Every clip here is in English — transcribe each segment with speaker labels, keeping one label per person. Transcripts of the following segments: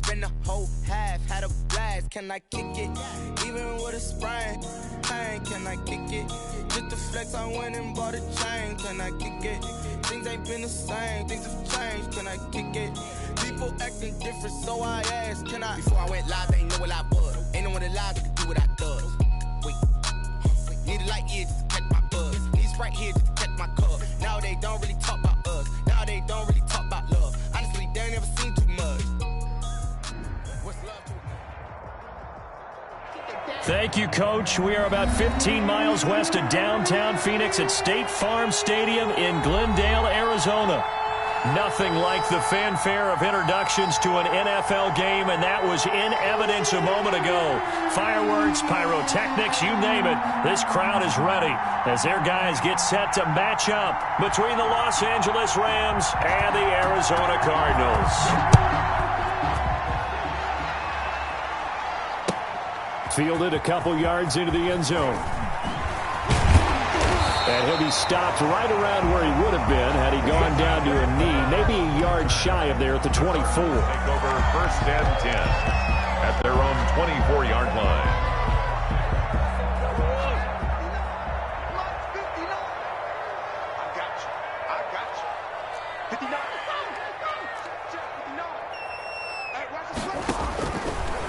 Speaker 1: spent the whole half, had a blast. Can I kick it? Even with a sprain, pain, can I kick it? Just to flex, I went and bought a chain. Can I kick it? Things ain't been the same, things have changed. Can I kick it? People acting different, so I asked, can I? Before I went live, they ain't know what I was. Ain't no one alive that could do what I does. Wait, need a light year just to catch my buzz. Need Sprite here just to catch my cup. Now they don't really talk about us. Now they don't really talk about love. Honestly, they ain't never seen too much. What's love to
Speaker 2: Thank you, Coach. We are about 15 miles west of downtown Phoenix at State Farm Stadium in Glendale, Arizona. Nothing like the fanfare of introductions to an NFL game, and that was in evidence a moment ago. Fireworks, pyrotechnics, you name it. This crowd is ready as their guys get set to match up between the Los Angeles Rams and the Arizona Cardinals. Fielded a couple yards into the end zone. And he'll be stopped right around where he would have been had he gone down to a knee, maybe a yard shy of there at the 24.
Speaker 3: Take over first and 10 at their own 24-yard line.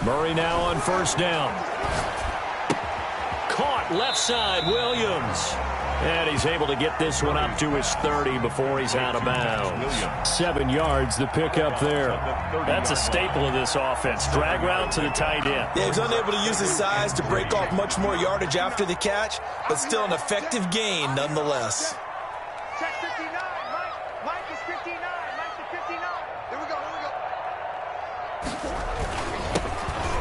Speaker 2: Murray now on first down. Caught left side, Williams. And he's able to get this one up to his 30 before he's out of bounds. 7 yards, the pickup there. That's a staple of this offense. Drag route to the tight end.
Speaker 4: Yeah, he's unable to use his size to break off much more yardage after the catch, but still an effective gain nonetheless.
Speaker 5: Check 59. Mike is 59. Mike's the 59. Here we go.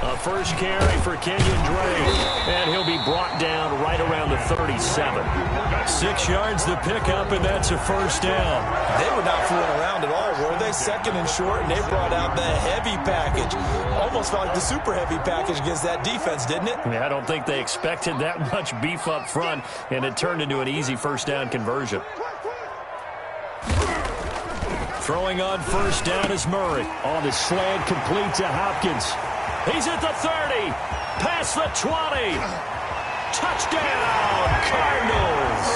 Speaker 2: A first carry for Kenyon Drake, and he'll be brought down right around the 37. 6 yards the pickup, and that's a first down.
Speaker 4: They were not fooling around at all, were they? Second and short, and they brought out the heavy package. Almost felt like the super heavy package against that defense, didn't it?
Speaker 2: Yeah, I don't think they expected that much beef up front, and it turned into an easy first down conversion. Throwing on first down is Murray. On the slant, complete to Hopkins. He's at the 30, past the 20. Touchdown, Cardinals.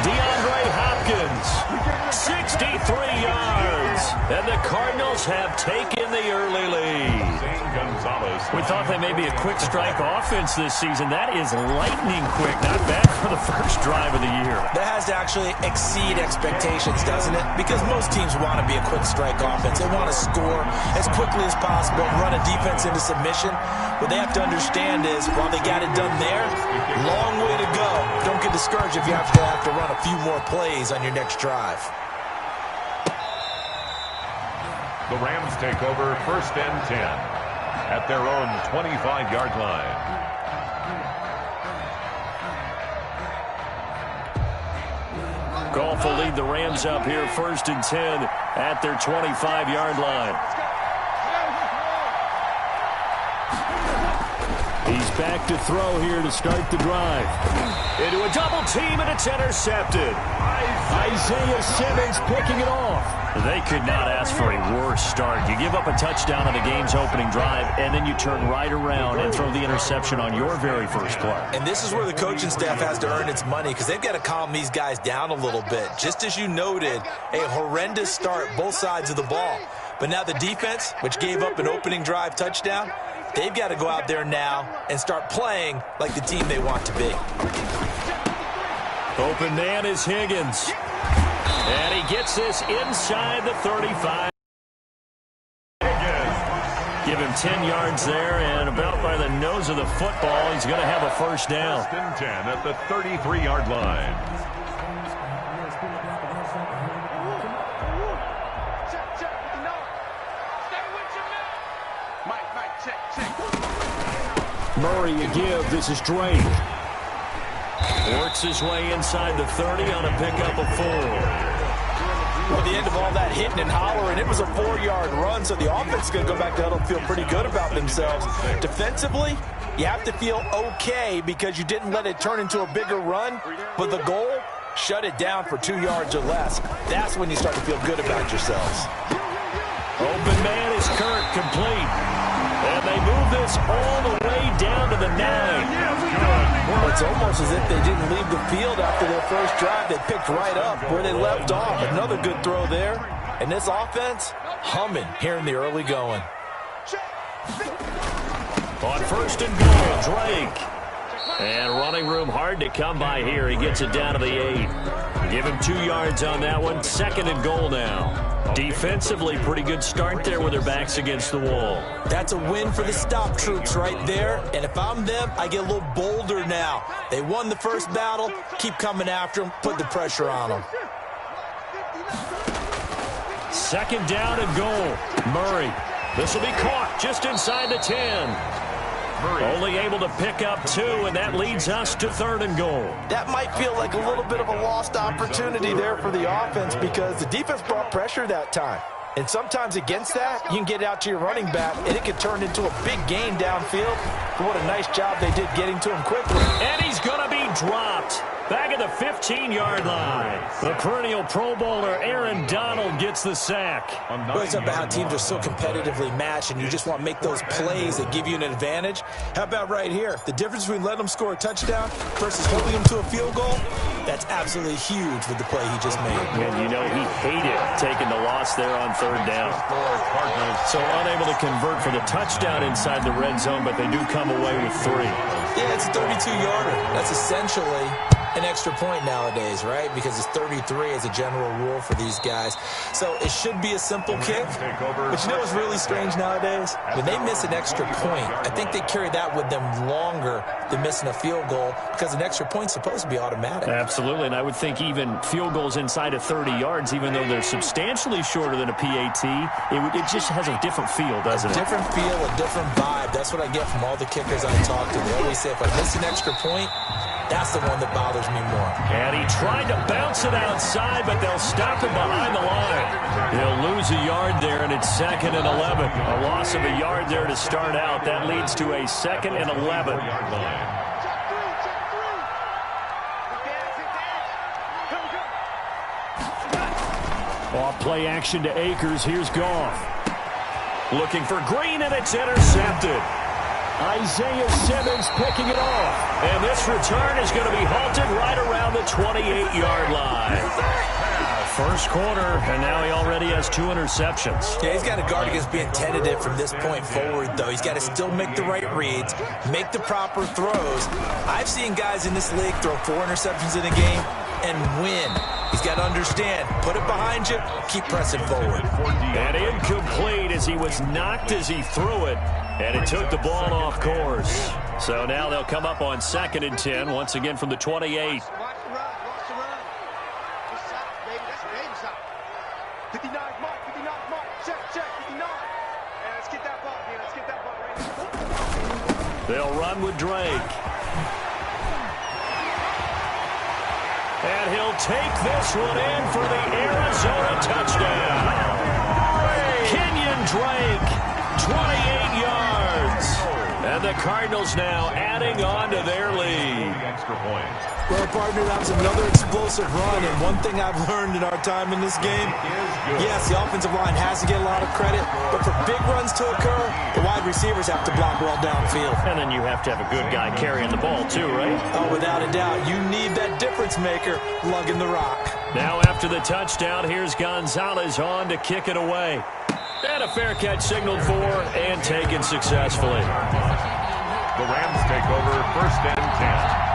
Speaker 2: DeAndre Hopkins, 63 yards. And the Cardinals have taken the early lead. We thought they may be a quick strike offense this season. That is lightning quick. Not bad for the first drive of the year.
Speaker 4: That has to actually exceed expectations, doesn't it? Because most teams want to be a quick strike offense. They want to score as quickly as possible and run a defense into submission. What they have to understand is, while they got it done there, long way to go. Don't get discouraged if you have to run a few more plays on your next drive.
Speaker 3: The Rams take over first and 10 at their own 25-yard line.
Speaker 2: Goff will lead the Rams up here first and 10 at their 25-yard line. He's back to throw here to start the drive. Into a double team, and it's intercepted. Isaiah Simmons picking it off. They could not ask for a worse start. You give up a touchdown on the game's opening drive, and then you turn right around and throw the interception on your very first play.
Speaker 4: And this is where the coaching staff has to earn its money, because they've got to calm these guys down a little bit. Just as you noted, a horrendous start both sides of the ball. But now the defense, which gave up an opening drive touchdown, they've got to go out there now and start playing like the team they want to be.
Speaker 2: Open man is Higgins. And he gets this inside the 35. Give him 10 yards there, and about by the nose of the football, he's going to have a first down.
Speaker 3: First and 10 at the 33-yard line.
Speaker 2: Murray a give. This is Drake. Works his way inside the 30 on a pickup of 4.
Speaker 4: Well, at the end of all that hitting and hollering, it was a 4-yard run, so the offense is going to go back to huddle and feel pretty good about themselves. Defensively, you have to feel okay because you didn't let it turn into a bigger run, but the goal, shut it down for 2 yards or less. That's when you start to feel good about yourselves.
Speaker 2: Open man is Kirk. complete. And they move this all the way down to the 9.
Speaker 4: It's almost as if they didn't leave the field after their first drive. They picked right up where they left off. Another good throw there. And this offense, humming here in the early going.
Speaker 2: On first and goal, Drake. And running room hard to come by here. He gets it down to the 8. Give him 2 yards on that one. Second and goal now. Defensively, pretty good start there with their backs against the wall.
Speaker 4: That's a win for the stop troops right there. And if I'm them, I get a little bolder now. They won the first battle. Keep coming after them. Put the pressure on them.
Speaker 2: Second down and goal. Murray. This will be caught just inside the 10. Murray. Only able to pick up 2, and that leads us to third and goal.
Speaker 4: That might feel like a little bit of a lost opportunity there for the offense because the defense brought pressure that time. And sometimes against that, you can get out to your running back, and it can turn into a big gain downfield. But what a nice job they did getting to him quickly.
Speaker 2: And he's going to be dropped. Back at the 15-yard line. The perennial Pro Bowler Aaron Donald gets the sack.
Speaker 4: Well, it's about how teams are so competitively matched, and you just want to make those plays that give you an advantage. How about right here? The difference between letting them score a touchdown versus holding them to a field goal, that's absolutely huge with the play he just made.
Speaker 2: And you know he hated taking the loss there on third down. So unable to convert for the touchdown inside the red zone, but they do come away with 3.
Speaker 4: Yeah, it's a 32-yarder. That's essentially an extra point nowadays, right? Because it's 33 as a general rule for these guys. So it should be a simple kick. But you know what's really strange nowadays? When they miss an extra point, I think they carry that with them longer than missing a field goal because an extra point's supposed to be automatic.
Speaker 2: Absolutely, and I would think even field goals inside of 30 yards, even though they're substantially shorter than a PAT, it just has a different feel, doesn't it?
Speaker 4: A different feel, a different vibe. That's what I get from all the kickers I talk to. They always say, if I miss an extra point, that's the one that bothers me more.
Speaker 2: And he tried to bounce it outside, but they'll stop him behind the line. He'll lose a yard there, and it's 2nd and 11. A loss of a yard there to start out. That leads to a 2nd and 11. Off play action to Akers. Here's Goff. Looking for Green, and it's intercepted. Isaiah Simmons picking it off. And this return is going to be halted right around the 28-yard line. First quarter, and now he already has 2 interceptions.
Speaker 4: Yeah, he's got to guard against being tentative from this point forward, though. He's got to still make the right reads, make the proper throws. I've seen guys in this league throw 4 interceptions in a game and win. He's got to understand, put it behind you, keep pressing forward.
Speaker 2: And incomplete as he was knocked as he threw it. And it took the ball off course. So now they'll come up on 2nd and 10, once again from the 28.
Speaker 5: 59 mark, 59 mark, check, 59. And let's get that ball, man. Let's get that ball right.
Speaker 2: They'll run with Drake. And he'll take this one in for the Arizona touchdown. Kenyon Drake, 28 yards. And the Cardinals now adding on to their lead.
Speaker 3: Extra point.
Speaker 4: Well, partner, that was another explosive run, and one thing I've learned in our time in this game, yes, the offensive line has to get a lot of credit, but for big runs to occur, the wide receivers have to block well downfield.
Speaker 2: And then you have to have a good guy carrying the ball too, right?
Speaker 4: Oh, without a doubt. You need that difference maker lugging the rock.
Speaker 2: Now after the touchdown, here's Gonzalez on to kick it away. And a fair catch signaled for and taken successfully.
Speaker 3: The Rams take over 1st and 10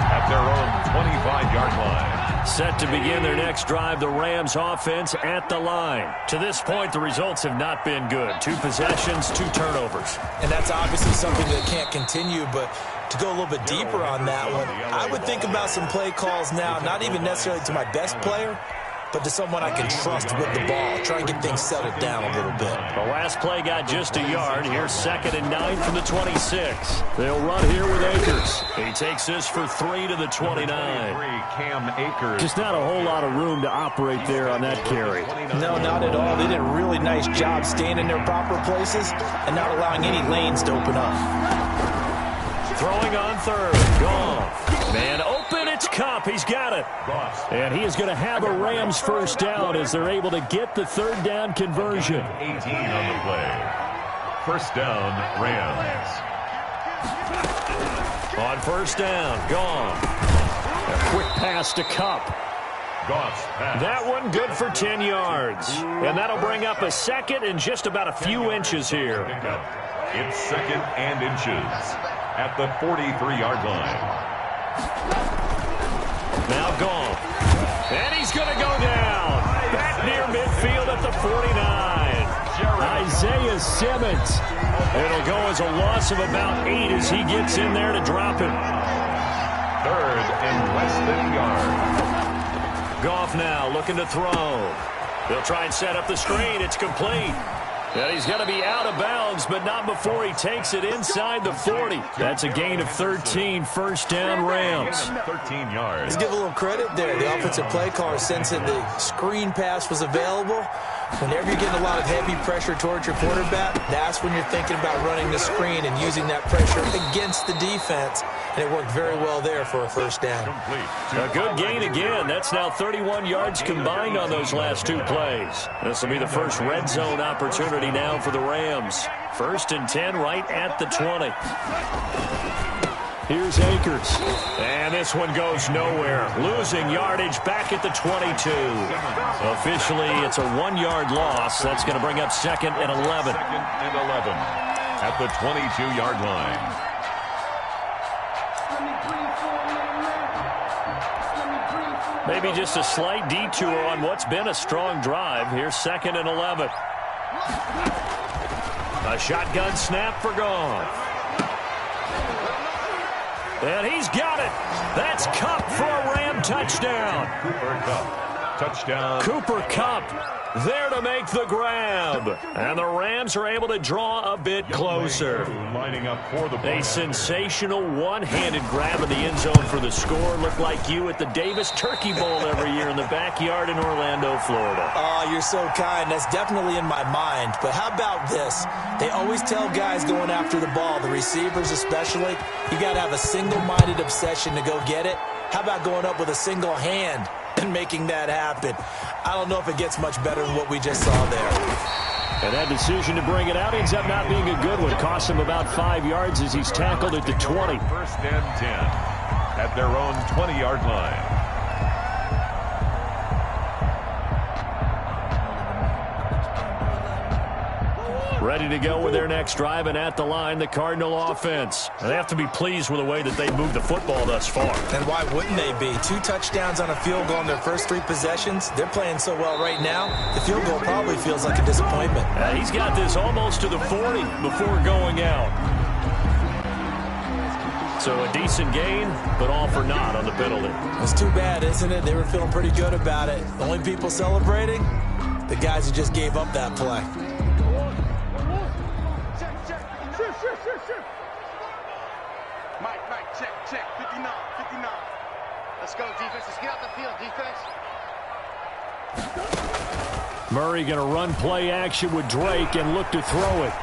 Speaker 3: at their own 25-yard line.
Speaker 2: Set to begin their next drive, the Rams offense at the line. To this point, the results have not been good. 2 possessions, 2 turnovers.
Speaker 4: And that's obviously something that can't continue, but to go a little bit deeper on that one, I would think about some play calls now, not even necessarily to my best player, but to someone I can trust with the ball. Try and get things settled down a little bit.
Speaker 2: The last play got just a yard. Here's 2nd and 9 from the 26. They'll run here with Akers. He takes this for 3 to the 29.
Speaker 3: Cam Akers.
Speaker 2: Just not a whole lot of room to operate there on that carry.
Speaker 4: No, not at all. They did a really nice job staying in their proper places and not allowing any lanes to open up.
Speaker 2: Throwing on 3rd. Goff. Man open, it's Kupp. He's got it. And he is going to have a Rams first down as they're able to get the 3rd down conversion.
Speaker 3: 18 on the play. First down, Rams.
Speaker 2: On first down, Goff. A quick pass to Kupp.
Speaker 3: Goff's pass.
Speaker 2: That one good for 10 yards. And that'll bring up a second and just about a few inches here.
Speaker 3: It's second and inches at the 43-yard line.
Speaker 2: Now Goff. And he's going to go down. Back near midfield at the 49. Isaiah Simmons. It'll go as a loss of about 8 as he gets in there to drop him.
Speaker 3: Third and less than a yard.
Speaker 2: Goff now looking to throw. They'll try and set up the screen. It's complete. And he's going to be out of bounds, but not before he takes it inside the 40. That's a gain of 13, first down Rams.
Speaker 3: 13 yards.
Speaker 4: Let's give a little credit there. The offensive play caller sensing the screen pass was available. Whenever you're getting a lot of heavy pressure towards your quarterback, that's when you're thinking about running the screen and using that pressure against the defense. And it worked very well there for a first down.
Speaker 2: A good gain again. That's now 31 yards combined on those last 2 plays. This will be the first red zone opportunity now for the Rams. First and 10 right at the 20. Here's Akers. And this one goes nowhere. Losing yardage back at the 22. Officially, it's a 1-yard loss. That's going to bring up second and 11.
Speaker 3: Second and 11 at the 22-yard line.
Speaker 2: Maybe just a slight detour on what's been a strong drive. Here's second and 11. A shotgun snap for Goff. And he's got it. That's Kupp for a Ram touchdown.
Speaker 3: Cooper Kupp. Touchdown.
Speaker 2: Cooper Kupp there to make the grab. And the Rams are able to draw a bit closer.
Speaker 3: Lining up for the
Speaker 2: A sensational one-handed grab in the end zone for the score. Looked like you at the Davis Turkey Bowl every year in the backyard in Orlando, Florida.
Speaker 4: Oh, you're so kind. That's definitely in my mind. But how about this? They always tell guys going after the ball, the receivers especially, you got to have a single-minded obsession to go get it. How about going up with a single hand and making that happen? I don't know if it gets much better than what we just saw there.
Speaker 2: And that decision to bring it out ends up not being a good one. Cost him about 5 yards as he's tackled at the 20.
Speaker 3: First and 10 at their own 20-yard line.
Speaker 2: Ready to go with their next drive, and at the line, the Cardinal offense. They have to be pleased with the way that they moved the football thus far.
Speaker 4: And why wouldn't they be? 2 touchdowns on a field goal in their first 3 possessions. They're playing so well right now, the field goal probably feels like a disappointment.
Speaker 2: He's got this almost to the 40 before going out. So a decent gain, but all for naught on the penalty.
Speaker 4: It's too bad, isn't it? They were feeling pretty good about it. The only people celebrating, the guys who just gave up that play.
Speaker 5: Mike, check. 59. Let's go, defense. Let's get out the field, defense.
Speaker 2: Murray going to run play action with Drake and look to throw it.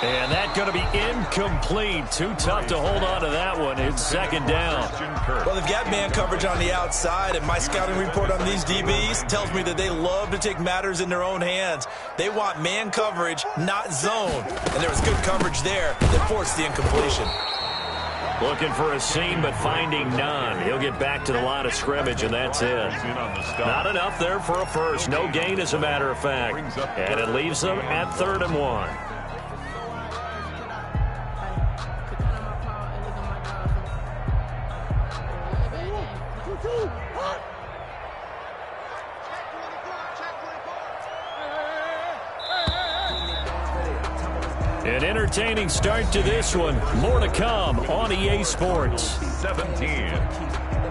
Speaker 2: And that's going to be incomplete. Too tough to hold on to that one. It's second down.
Speaker 4: Well, they've got man coverage on the outside, and my scouting report on these DBs tells me that they love to take matters in their own hands. They want man coverage, not zone. And there was good coverage there that forced the incompletion.
Speaker 2: Looking for a seam, but finding none. He'll get back to the line of scrimmage, and that's it. Not enough there for a first. No gain, as a matter of fact. And it leaves them at 3rd and 1. An entertaining start to this one. More to come on EA Sports.
Speaker 3: 17,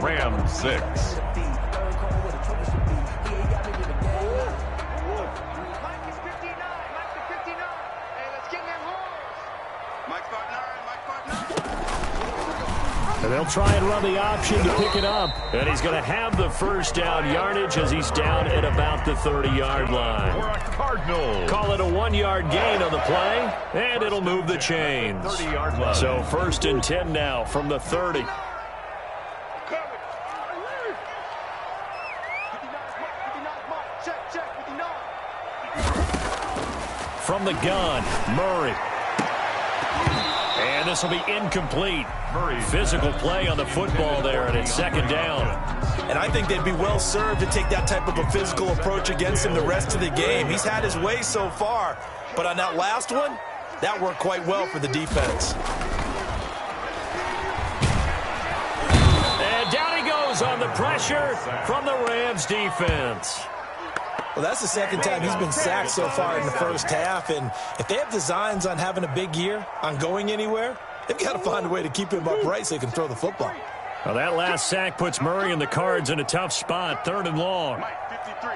Speaker 3: Rams 6.
Speaker 2: And they'll try and run the option to pick it up. And he's going to have the first down yardage as he's down at about the 30-yard line.
Speaker 3: For a Cardinal.
Speaker 2: Call it a 1-yard gain on the play, and it'll move the chains.
Speaker 3: 30-yard line.
Speaker 2: So 1st and 10 now from the 30. From From the gun, Murray. And this will be incomplete. Physical play on the football there, and it's second down.
Speaker 4: And I think they'd be well served to take that type of a physical approach against him the rest of the game. He's had his way so far, but on that last one, that worked quite well for the defense.
Speaker 2: And down he goes on the pressure from the Rams defense.
Speaker 4: Well, that's the second time he's been sacked so far in the first half, and if they have designs on having a big year, on going anywhere, they've got to find a way to keep him upright so he can throw the football.
Speaker 2: Well, that last sack puts Murray and the Cards in a tough spot, 3rd and long.
Speaker 5: Mike, 53,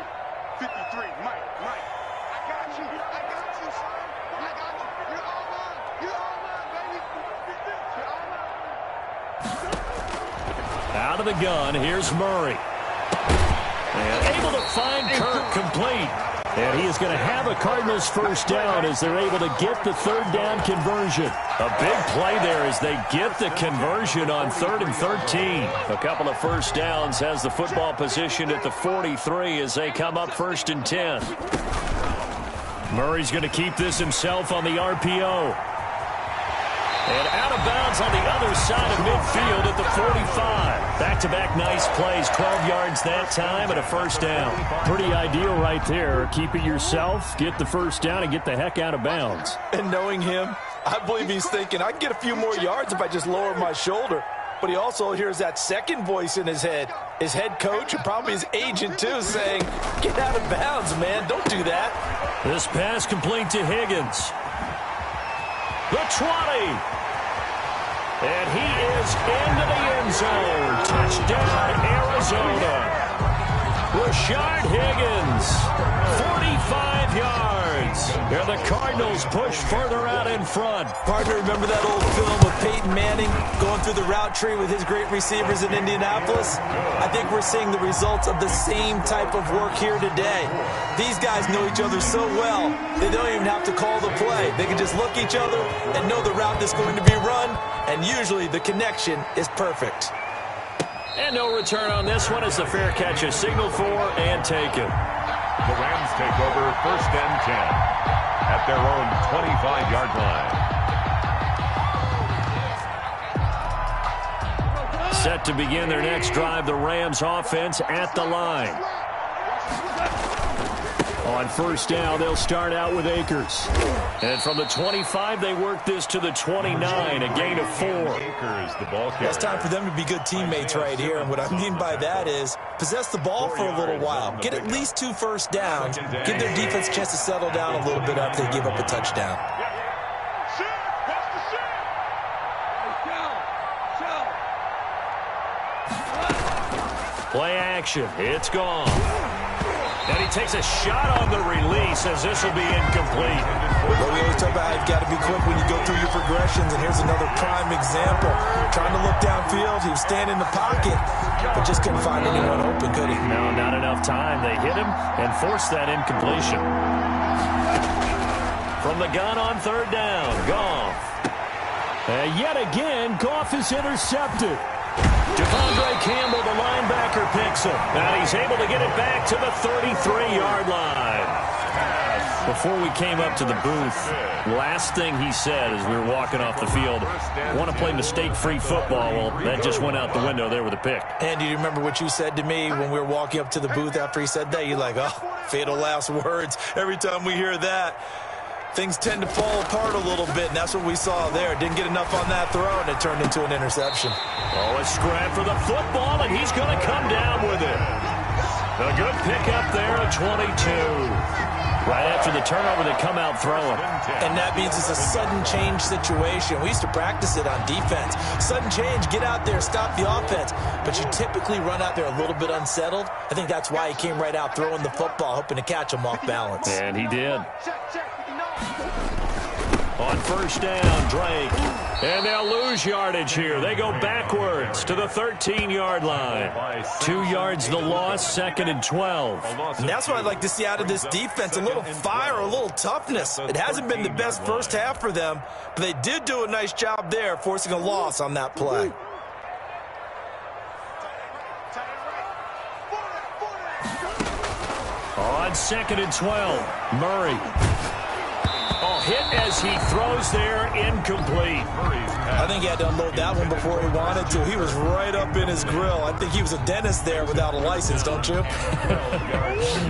Speaker 5: Mike. I got you, son. I got you. You're all mine. You're all mine, baby. You're all mine.
Speaker 2: Out of the gun, here's Murray. And able to find Kirk complete. And he is going to have a Cardinals first down as they're able to get the 3rd down conversion. A big play there as they get the conversion on 3rd and 13. A couple of first downs has the football positioned at the 43 as they come up 1st and 10. Murray's going to keep this himself on the RPO. And out of bounds on the other side of midfield at the 45. Back-to-back nice plays, 12 yards that time and a first down. Pretty ideal right there. Keep it yourself, get the first down, and get the heck out of bounds.
Speaker 4: And knowing him, I believe he's thinking, I can get a few more yards if I just lower my shoulder. But he also hears that second voice in his head coach and probably his agent too saying, get out of bounds, man, don't do that.
Speaker 2: This pass complete to Higgins. The 20. And he is into the end zone. Touchdown, Arizona. Rashard Higgins, 45 yards. And the Cardinals push further out in front.
Speaker 4: Partner, remember that old film of Peyton Manning going through the route tree with his great receivers in Indianapolis? I think we're seeing the results of the same type of work here today. These guys know each other so well, they don't even have to call the play. They can just look each other and know the route that's going to be run, and usually the connection is perfect.
Speaker 2: And no return on this one as the fair catch is signaled for and taken.
Speaker 3: The Rams take over 1st and 10 at their own 25-yard line.
Speaker 2: Set to begin their next drive, the Rams offense at the line. On first down, they'll start out with Akers. And from the 25, they work this to the 29, a gain of 4.
Speaker 3: Akers, the ball carrier.
Speaker 4: It's time for them to be good teammates right here, and what I mean by that is possess the ball for a little while. Get at least 2 first downs. Give their defense a chance to settle down a little bit after they give up a touchdown.
Speaker 2: Play action. It's gone. And he takes a shot on the release as this will be incomplete.
Speaker 4: Well, we always talk about how you've got to be quick when you go through your progressions, and here's another prime example. Trying to look downfield, he was standing in the pocket, but just couldn't find anyone open, could he?
Speaker 2: No, not enough time. They hit him and forced that incompletion. From the gun on 3rd down, Goff. And yet again, Goff is intercepted. Devondre Campbell, the linebacker, picks him. And he's able to get it back to the 33-yard line. Before we came up to the booth, last thing he said as we were walking off the field, want to play mistake-free football. Well, that just went out the window there with a pick.
Speaker 4: And do you remember what you said to me when we were walking up to the booth after he said that? You're like, oh, fatal last words. Every time we hear that, things tend to fall apart a little bit, and that's what we saw there. Didn't get enough on that throw, and it turned into an interception.
Speaker 2: Oh, a scrap for the football, and he's going to come down with it. A good pickup there at 22. Right after the turnover, they come out throwing.
Speaker 4: And that means it's a sudden change situation. We used to practice it on defense. Sudden change, get out there, stop the offense. But you typically run out there a little bit unsettled. I think that's why he came right out throwing the football, hoping to catch him off balance.
Speaker 2: And he did. On first down, Drake. And they'll lose yardage here. They go backwards to the 13-yard line. 2 yards the loss, 2nd and 12.
Speaker 4: And that's what I'd like to see out of this defense, a little fire, a little toughness. It hasn't been the best first half for them, but they did do a nice job there, forcing a loss on that play.
Speaker 2: On 2nd and 12, Murray. hit as he throws there, incomplete.
Speaker 4: I think he had to unload that one before he wanted to. He was right up in his grill. I think he was a dentist there without a license, don't you?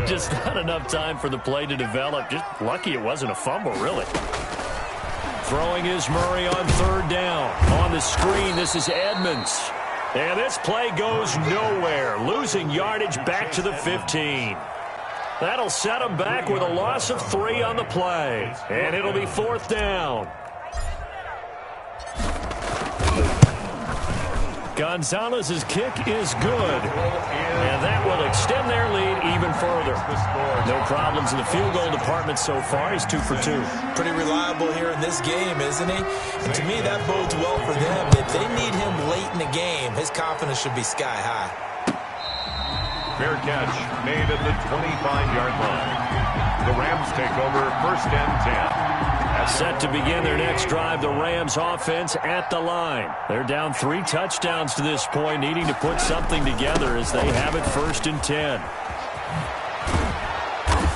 Speaker 2: Just not enough time for the play to develop. Just lucky it wasn't a fumble, really. Throwing is Murray on third down. On the screen, this is Edmonds. And this play goes nowhere. Losing yardage back to the 15. That'll set him back with a loss of 3 on the play. And it'll be fourth down. Gonzalez's kick is good. And that will extend their lead even further. No problems in the field goal department so far. He's 2 for 2.
Speaker 4: Pretty reliable here in this game, isn't he? And to me, that bodes well for them. If they need him late in the game, his confidence should be sky high.
Speaker 3: Fair catch made at the 25-yard line. The Rams take over first and 10.
Speaker 2: Set to begin their next drive, the Rams offense at the line. They're down 3 touchdowns to this point, needing to put something together as they have it first and 10.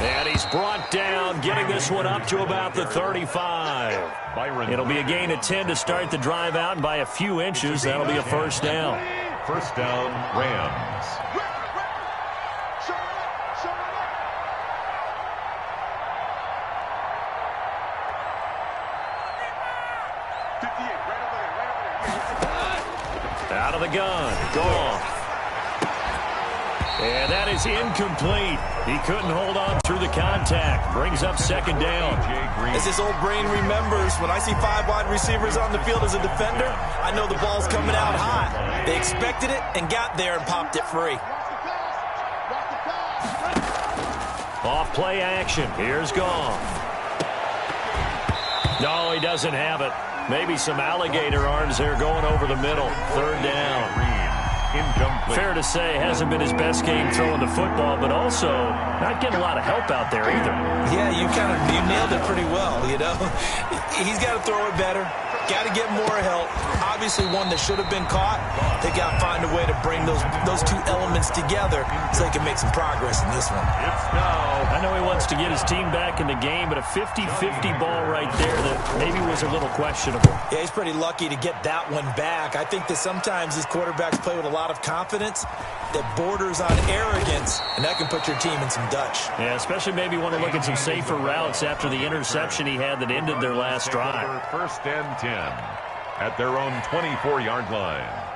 Speaker 2: And he's brought down, getting this one up to about the 35. It'll be a gain of 10 to start the drive out, and by a few inches, that'll be a first down.
Speaker 3: First down, Rams.
Speaker 2: Out of the gun. Goff. And that is incomplete. He couldn't hold on through the contact. Brings up second down.
Speaker 4: As this old brain remembers, when I see 5 wide receivers on the field as a defender, I know the ball's coming out hot. They expected it and got there and popped it free.
Speaker 2: Off play action. Here's Goff. No, he doesn't have it. Maybe some alligator arms there going over the middle. Third down.
Speaker 3: Incomplete.
Speaker 2: Fair to say, hasn't been his best game throwing the football, but also not getting a lot of help out there either.
Speaker 4: Yeah, you nailed it pretty well, you know. He's got to throw it better. Got to get more help. Obviously one that should have been caught. They got to find a way to bring those 2 elements together so they can make some progress in this one.
Speaker 3: It's now.
Speaker 2: I know he wants to get his team back in the game, but a 50-50 ball right there that maybe was a little questionable.
Speaker 4: Yeah, he's pretty lucky to get that one back. I think that sometimes these quarterbacks play with a lot of confidence that borders on arrogance, and that can put your team in some Dutch.
Speaker 2: Yeah, especially maybe want to look at some safer routes after the interception he had that ended their last drive.
Speaker 3: First and 10 at their own 24-yard line.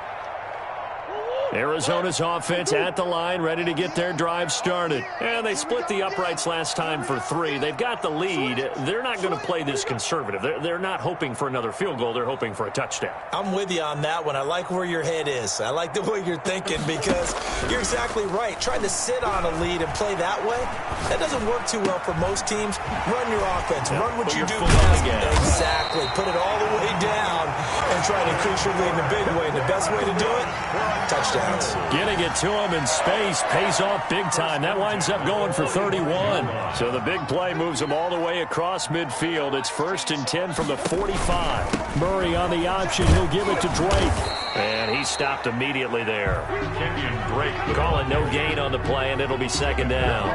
Speaker 2: Arizona's offense at the line, ready to get their drive started. And they split the uprights last time for 3. They've got the lead. They're not going to play this conservative. They're not hoping for another field goal. They're hoping for a touchdown.
Speaker 4: I'm with you on that one. I like where your head is. I like the way you're thinking because you're exactly right. Trying to sit on a lead and play that way, that doesn't work too well for most teams. Run your offense. Run what you do best. Exactly. Put it all the way down and try to increase your lead in a big way. And the best way to do it, touchdown.
Speaker 2: Getting it to him in space pays off big time. That winds up going for 31. So the big play moves him all the way across midfield. It's first and 10 from the 45. Murray on the option. He'll give it to Drake. And he stopped immediately there.
Speaker 3: Kenyon Drake.
Speaker 2: Call it no gain on the play, and it'll be second down.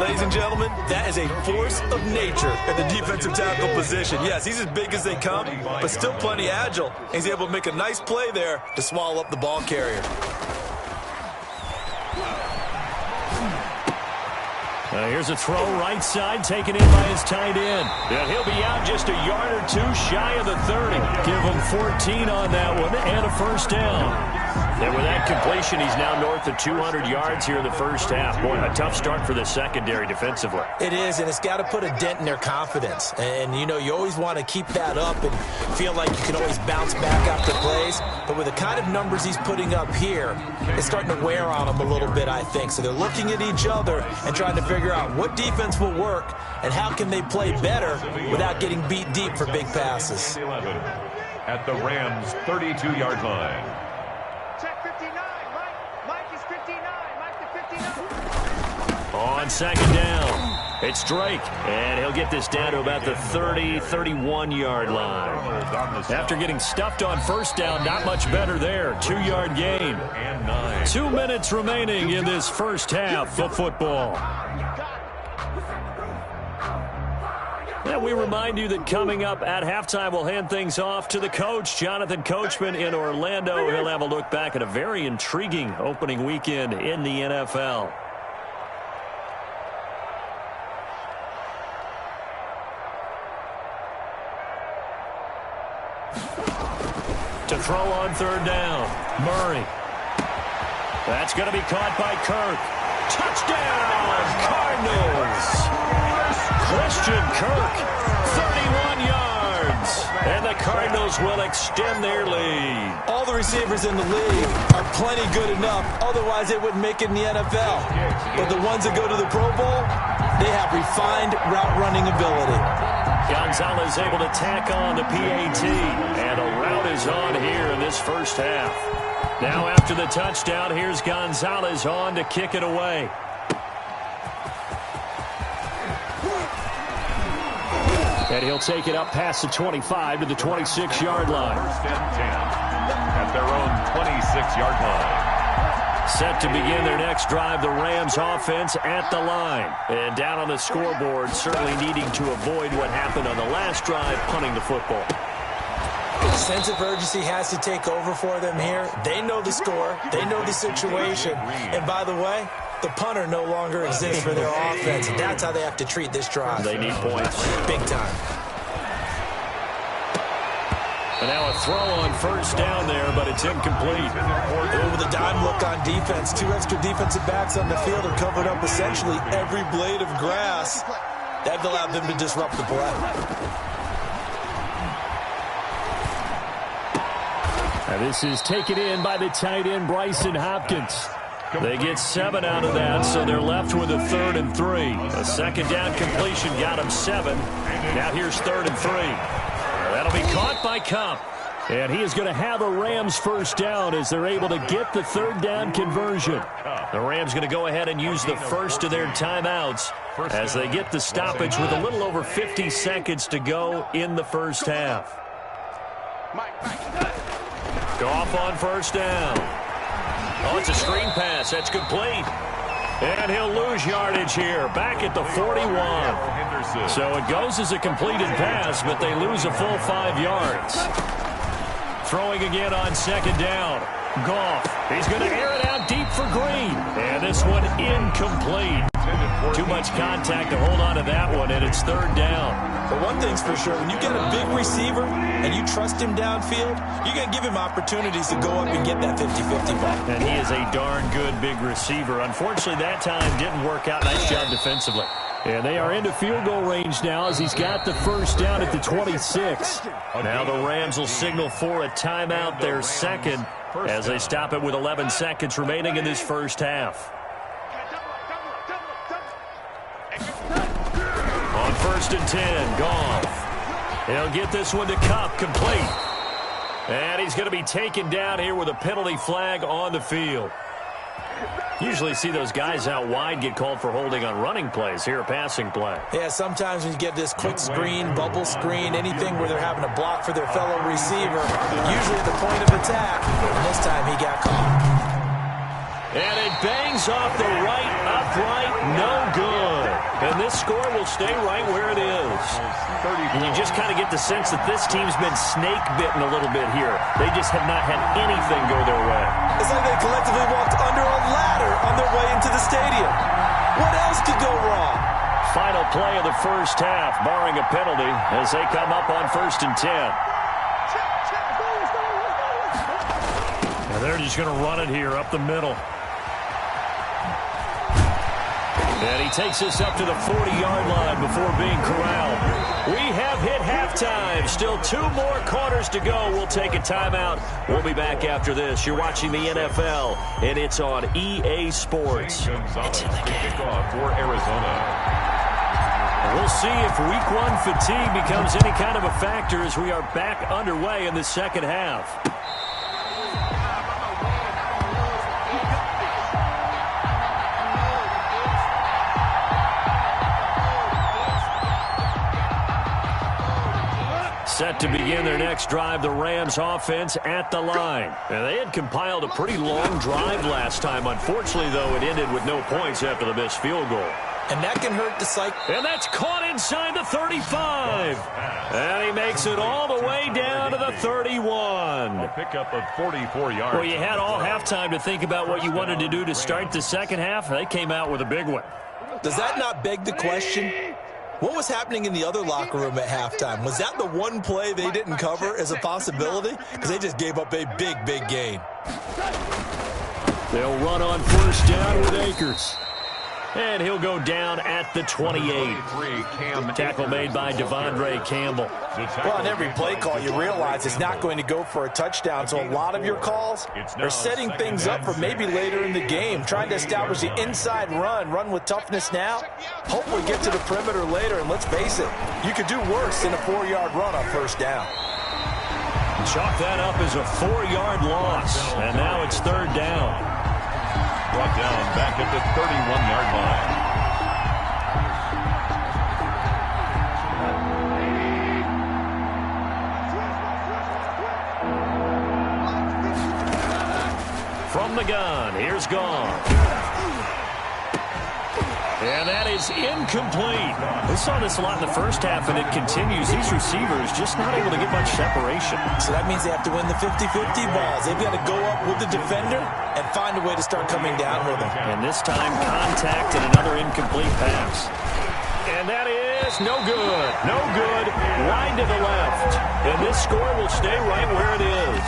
Speaker 4: Ladies and gentlemen, that is a force of nature in the defensive tackle position. Yes, he's as big as they come, but still plenty agile. He's able to make a nice play there to swallow up the ball carrier.
Speaker 2: Here's a throw right side, taken in by his tight end. And he'll be out just a yard or 2 shy of the 30. Give him 14 on that one and a first down. And with that completion, he's now north of 200 yards here in the first half. Boy, a tough start for the secondary defensively.
Speaker 4: It is, and it's got to put a dent in their confidence. And, you know, you always want to keep that up and feel like you can always bounce back after plays. But with the kind of numbers he's putting up here, it's starting to wear on them a little bit, I think. So they're looking at each other and trying to figure out what defense will work and how can they play better without getting beat deep for big passes.
Speaker 3: 11 at the Rams' 32-yard line.
Speaker 5: Check 59. Mike is 59. Mike the 59.
Speaker 2: On second down, it's Drake, and he'll get this down to about the 30-31-yard line. After getting stuffed on first down, not much better there. 2-yard gain. 2 minutes remaining in this first half of football. And we remind you that coming up at halftime, we'll hand things off to the coach, Jonathan Coachman in Orlando. He'll have a look back at a very intriguing opening weekend in the NFL. To throw on third down, Murray. That's going to be caught by Kirk. Touchdown, Cardinals. Christian Kirk, 31 yards. And the Cardinals will extend their lead.
Speaker 4: All the receivers in the league are plenty good enough. Otherwise, they wouldn't make it in the NFL. But the ones that go to the Pro Bowl, they have refined route running ability.
Speaker 2: Gonzalez able to tack on the PAT. And a route is on here in this first half. Now after the touchdown, here's Gonzalez on to kick it away. And he'll take it up past the 25 to the 26-yard line.
Speaker 3: First and 10 at their own 26-yard line.
Speaker 2: Set to begin their next drive, the Rams offense at the line. And down on the scoreboard, certainly needing to avoid what happened on the last drive, punting the football.
Speaker 4: The sense of urgency has to take over for them here. They know the score. They know the situation. And by the way, the punter no longer exists for their offense. And that's how they have to treat this drive.
Speaker 2: They need points.
Speaker 4: Big time.
Speaker 2: And now a throw on first down there, but it's incomplete.
Speaker 4: Over the dime look on defense. Two extra defensive backs on the field are covered up essentially every blade of grass. That allowed them to disrupt the play.
Speaker 2: And this is taken in by the tight end, Bryson Hopkins. They get 7 out of that, so they're left with a 3rd and 3. A second down completion got them 7. Now here's 3rd and 3. That'll be caught by Kupp. And he is going to have a Rams first down as they're able to get the 3rd down conversion. The Rams going to go ahead and use the first of their timeouts as they get the stoppage with a little over 50 seconds to go in the first half. Goff on first down. Oh, it's a screen pass. That's complete. And he'll lose yardage here. Back at the 41. So it goes as a completed pass, but they lose a full 5 yards. Throwing again on second down. Goff. He's going to air it out deep for Green. And this one incomplete. Too much contact to hold on to that one, and it's 3rd down.
Speaker 4: But one thing's for sure, when you get a big receiver and you trust him downfield, you're going to give him opportunities to go up and get that 50-50 ball.
Speaker 2: And he is a darn good big receiver. Unfortunately, that time didn't work out. Nice job defensively. And they are into field goal range now as he's got the first down at the 26. Now the Rams will signal for a timeout, their second, as they stop it with 11 seconds remaining in this first half. On 1st and 10, Goff. He'll get this one to Kupp, complete. And he's going to be taken down here with a penalty flag on the field. Usually see those guys out wide get called for holding on running plays. Here, a passing play.
Speaker 4: Yeah, sometimes when you get this quick screen, bubble screen, anything where they're having to block for their fellow receiver, usually at the point of attack, and this time he got caught.
Speaker 2: And it bangs off the right upright, no good. And this score will stay right where it is. And you just kind of get the sense that this team's been snake-bitten a little bit here. They just have not had anything go their way.
Speaker 4: It's like they collectively walked under a ladder on their way into the stadium. What else could go wrong?
Speaker 2: Final play of the first half, barring a penalty, as they come up on 1st and 10. And they're just going to run it here up the middle. And he takes us up to the 40-yard line before being corralled. We have hit halftime. Still 2 more quarters to go. We'll take a timeout. We'll be back after this. You're watching the NFL, and it's on EA Sports. It's in the game.
Speaker 3: For Arizona.
Speaker 2: We'll see if Week 1 fatigue becomes any kind of a factor as we are back underway in the second half. Set to begin their next drive, the Rams offense at the line. And they had compiled a pretty long drive last time. Unfortunately, though, it ended with no points after the missed field goal.
Speaker 4: And that can hurt the cycle.
Speaker 2: And that's caught inside the 35. And he makes it all the way down to the 31.
Speaker 3: A pickup of 44 yards.
Speaker 2: Well, you had all halftime to think about what you wanted to do to start the second half. They came out with a big one.
Speaker 4: Does that not beg the question? What was happening in the other locker room at halftime? Was that the one play they didn't cover as a possibility? Because they just gave up a big, big gain.
Speaker 2: They'll run on first down with Akers. And he'll go down at the 28. Tackle made by Devondre Campbell.
Speaker 4: Well, on every play call, you realize it's not going to go for a touchdown, so a lot of your calls are setting things up for maybe later in the game, trying to establish the inside run with toughness now, hopefully get to the perimeter later, and let's face it, you could do worse than a 4-yard run on first down.
Speaker 2: Chalk that up as a 4-yard loss, and now it's third down.
Speaker 3: Brought down back at the 31-yard line.
Speaker 2: From the gun, here's Gone. And that is incomplete. We saw this a lot in the first half, and it continues. These receivers just not able to get much separation.
Speaker 4: So that means they have to win the 50-50 balls. They've got to go up with the defender and find a way to start coming down with them.
Speaker 2: And this time, contact and another incomplete pass. And that is no good. No good. Wide to the left. And this score will stay right where it is.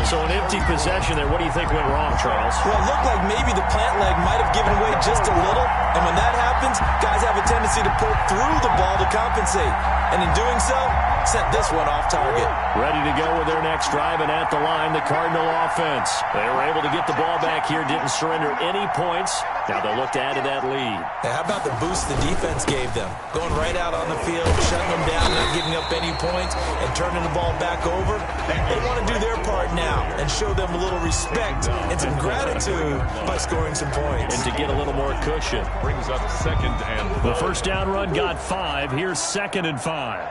Speaker 2: So an empty possession there. What do you think went wrong, Charles?
Speaker 4: Well, it looked like maybe the plant leg might have given way just a little. And when that happens, guys have a tendency to pull through the ball to compensate. And in doing so, sent this one off target.
Speaker 2: Ready to go with their next drive, and at the line, the Cardinal offense. They were able to get the ball back here, didn't surrender any points. Now they'll look to add to that lead.
Speaker 4: Now, how about the boost the defense gave them? Going right out on the field, shutting them down, not giving up any points, and turning the ball back over. They want to do their part now and show them a little respect and some gratitude by scoring some points.
Speaker 2: And to get a little more cushion.
Speaker 3: Brings up second and 5.
Speaker 2: The first down run got 5. Here's second and 5.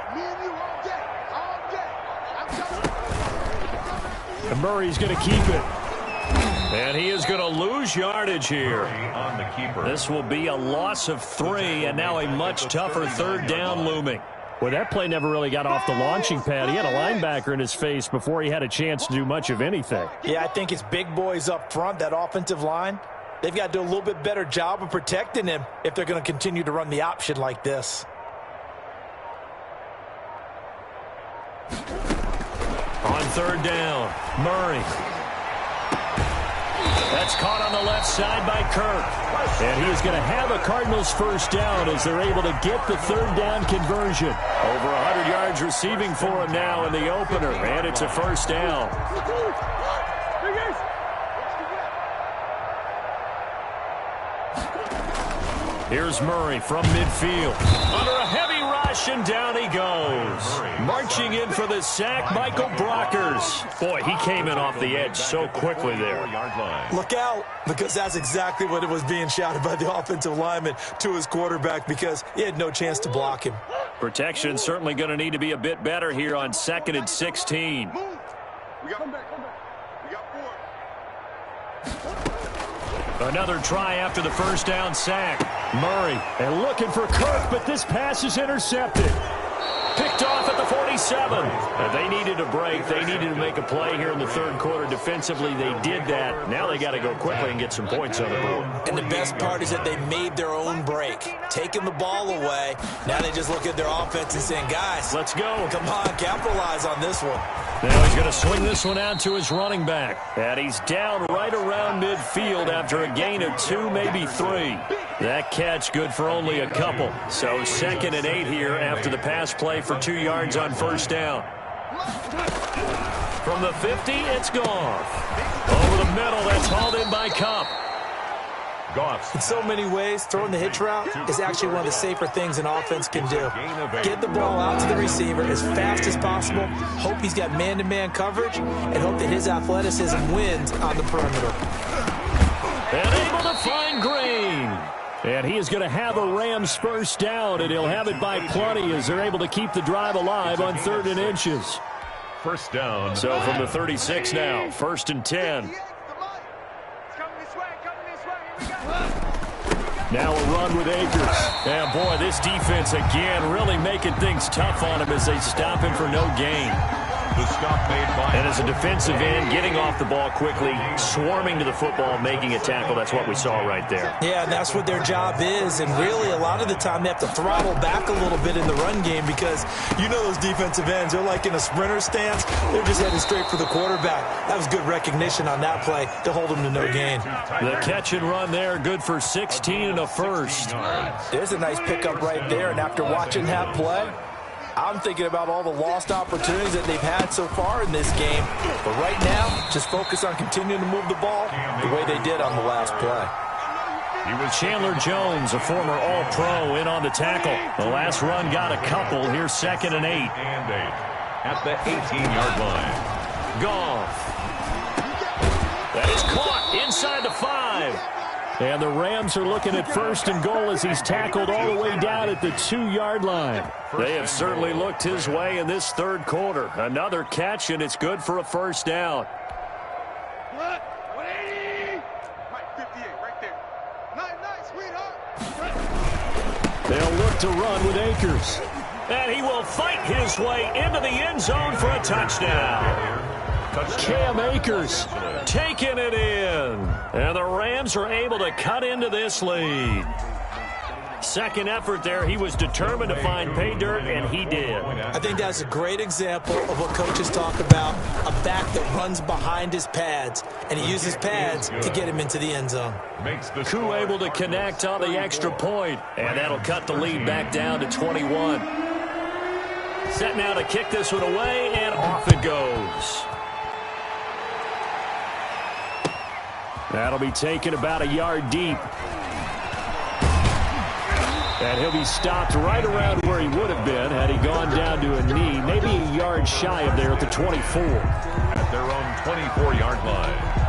Speaker 2: And Murray's going to keep it. And he is going to lose yardage here.
Speaker 3: On the keeper.
Speaker 2: This will be a loss of 3, and now a much tougher third down looming. Well, that play never really got off the launching pad. He had a linebacker in his face before he had a chance to do much of anything.
Speaker 4: Yeah, I think it's big boys up front, that offensive line. They've got to do a little bit better job of protecting him if they're going to continue to run the option like this.
Speaker 2: On third down, Murray. That's caught on the left side by Kirk. And he is going to have a Cardinals first down as they're able to get the third down conversion. Over 100 yards receiving for him now in the opener. And it's a first down. Here's Murray from midfield. Under a heavy rush, and down he goes. Marching in for the sack, Michael Brockers. Boy, he came in off the edge so quickly there.
Speaker 4: Look out, because that's exactly what it was being shouted by the offensive lineman to his quarterback, because he had no chance to block him.
Speaker 2: Protection certainly going to need to be a bit better here on 2nd and 16.
Speaker 5: We got 4.
Speaker 2: Another try after the first down sack. Murray, and looking for Kirk, but this pass is intercepted. Picked off at the 47. They needed a break. They needed to make a play here in the third quarter. Defensively, they did that. Now they got to go quickly and get some points on the board.
Speaker 4: And the best part is that they made their own break, taking the ball away. Now they just look at their offense and saying, guys,
Speaker 2: let's go.
Speaker 4: Come on, capitalize on this one.
Speaker 2: Now he's going to swing this one out to his running back. And he's down right around midfield after a gain of 2, maybe 3. That catch good for only a couple. So 2nd and 8 here after the pass play for 2 yards on first down. From the 50, it's Goff. Over the middle, that's hauled in by Kupp.
Speaker 3: Goff.
Speaker 4: In so many ways, throwing the hitch route is actually one of the safer things an offense can do. Get the ball out to the receiver as fast as possible, hope he's got man-to-man coverage, and hope that his athleticism wins on the perimeter.
Speaker 2: And able to find Green. And he is going to have a Rams first down, and he'll have it by plenty as they're able to keep the drive alive on 3rd and inches.
Speaker 3: First down.
Speaker 2: So from the 36 now, 1st and 10.
Speaker 5: It's coming this way, Here we go.
Speaker 2: Now a run with Akers. And boy, this defense again really making things tough on him as they stop him for no gain.
Speaker 3: The stop made by...
Speaker 2: And as a defensive end, getting off the ball quickly, swarming to the football, making a tackle. That's what we saw right there.
Speaker 4: Yeah, and that's what their job is. And really, a lot of the time, they have to throttle back a little bit in the run game because you know those defensive ends, they're like in a sprinter stance. They're just heading straight for the quarterback. That was good recognition on that play to hold them to no gain.
Speaker 2: The catch and run there, good for 16 and a first.
Speaker 4: There's a nice pickup right there. And after watching that play, I'm thinking about all the lost opportunities that they've had so far in this game. But right now, just focus on continuing to move the ball the way they did on the last play.
Speaker 2: He was Chandler Jones, a former All-Pro, in on the tackle. The last run got a couple. Here's 2nd and 8.
Speaker 3: And 8 at the 18-yard line.
Speaker 2: Goff. That is caught inside the 5. And the Rams are looking at 1st and goal as he's tackled all the way down at the 2-yard line. They have certainly looked his way in this 3rd quarter. Another catch, and it's good for a 1st down.
Speaker 5: 180. Right, 58, right there. Nice, sweetheart.
Speaker 2: They'll look to run with Akers. And he will fight his way into the end zone for a touchdown. Cam Akers taking it in. And the Rams are able to cut into this lead. Second effort there. He was determined to find pay dirt, and he did.
Speaker 4: I think that's a great example of what coaches talk about, a back that runs behind his pads, and he uses pads to get him into the end zone.
Speaker 2: Koo able to connect on the extra point, and that'll cut the lead back down to 21. Set now to kick this one away, and off it goes. That'll be taken about a yard deep. And he'll be stopped right around where he would have been had he gone down to a knee, maybe a yard shy of there at the 24.
Speaker 3: At their own 24-yard line.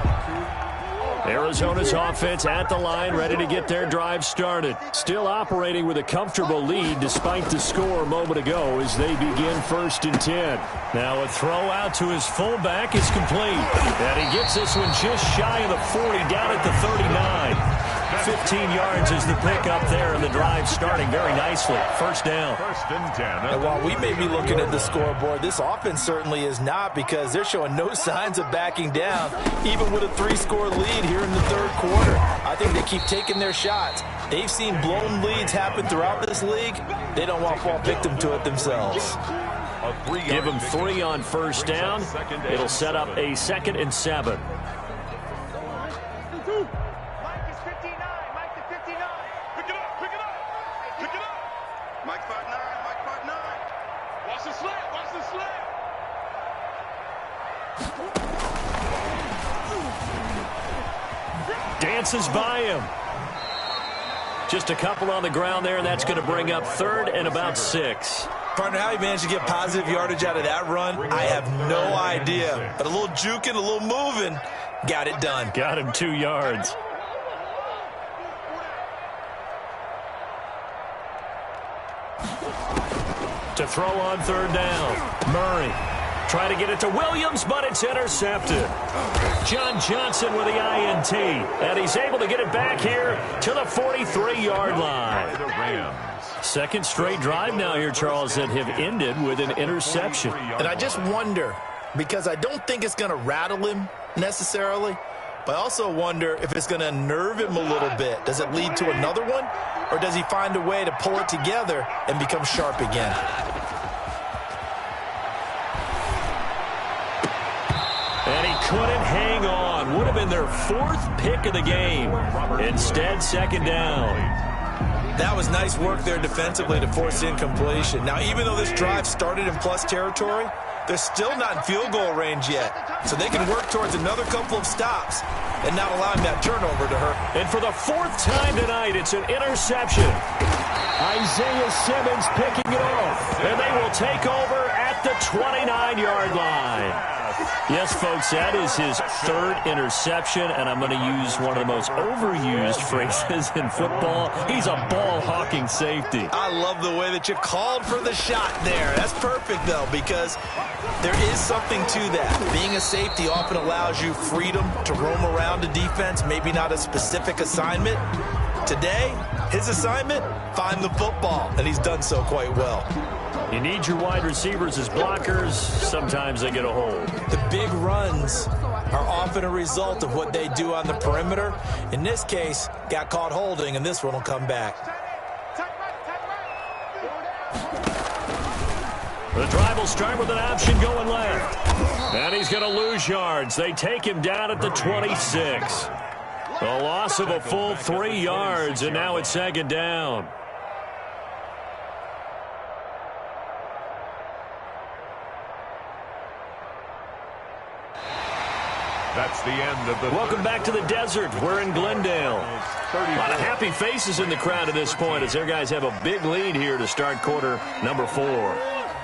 Speaker 2: Arizona's offense at the line, ready to get their drive started. Still operating with a comfortable lead despite the score a moment ago as they begin 1st and 10. Now a throw out to his fullback is complete. And he gets this one just shy of the 40, down at the 39. 15 yards is the pickup there, and the drive starting very nicely. 1st down.
Speaker 3: 1st and 10.
Speaker 4: And while we may be looking at the scoreboard, this offense certainly is not, because they're showing no signs of backing down, even with a 3-score lead here in the 3rd quarter. I think they keep taking their shots. They've seen blown leads happen throughout this league. They don't want to fall victim to it themselves.
Speaker 2: Give them 3 on 1st down. It'll set up a 2nd and 7. Dances by him. Just a couple on the ground there, and that's going to bring up 3rd and about 6.
Speaker 4: Partner, how he managed to get positive yardage out of that run, I have no idea. But a little juking, a little moving, got it done.
Speaker 2: Got him 2 yards. To throw on 3rd down. Murray. Try to get it to Williams, but it's intercepted. John Johnson with the INT. And he's able to get it back here to the 43-yard line.
Speaker 3: The Rams.
Speaker 2: 2nd straight drive now here, Charles, that have ended with an interception.
Speaker 4: And I just wonder, because I don't think it's going to rattle him necessarily, but I also wonder if it's going to unnerve him a little bit. Does it lead to another one, or does he find a way to pull it together and become sharp again?
Speaker 2: And he couldn't hang on. Would have been their 4th pick of the game. Instead, 2nd down.
Speaker 4: That was nice work there defensively to force incompletion. Now, even though this drive started in plus territory, they're still not in field goal range yet. So they can work towards another couple of stops and not allowing that turnover to hurt.
Speaker 2: And for the 4th time tonight, it's an interception. Isaiah Simmons picking it off. And they will take over at the 29-yard line. Yes, folks, that is his 3rd interception, and I'm going to use one of the most overused phrases in football. He's a ball-hawking safety.
Speaker 4: I love the way that you called for the shot there. That's perfect, though, because there is something to that. Being a safety often allows you freedom to roam around a defense, maybe not a specific assignment, Today, his assignment, find the football, and he's done so quite well.
Speaker 2: You need your wide receivers as blockers. Sometimes they get a hold.
Speaker 4: The big runs are often a result of what they do on the perimeter. In this case, got caught holding, and this one will come back.
Speaker 2: The drive will start with an option going left. And he's going to lose yards. They take him down at the 26. A loss of a full 3 yards, and now it's second down.
Speaker 3: That's the end of the...
Speaker 2: Welcome back to the desert. We're in Glendale. A lot of happy faces in the crowd at this point as their guys have a big lead here to start quarter number 4.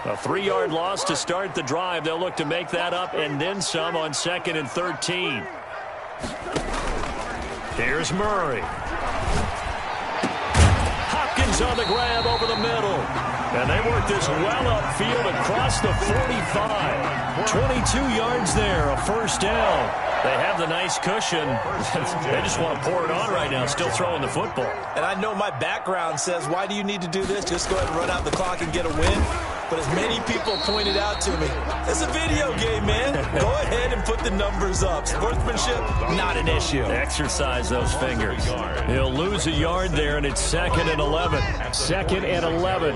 Speaker 2: A 3-yard loss to start the drive. They'll look to make that up and then some on 2nd and 13. Here's Murray. Hopkins on the grab over the middle. And they work this well upfield across the 45. 22 yards there, a first down. They have the nice cushion. They just want to pour it on right now, still throwing the football.
Speaker 4: And I know my background says, why do you need to do this? Just go ahead and run out the clock and get a win. But as many people pointed out to me, it's a video game, man. Go ahead and put the numbers up. Sportsmanship, not an issue.
Speaker 2: Exercise those fingers. He'll lose a yard there, and it's 2nd and 11. 2nd and 11.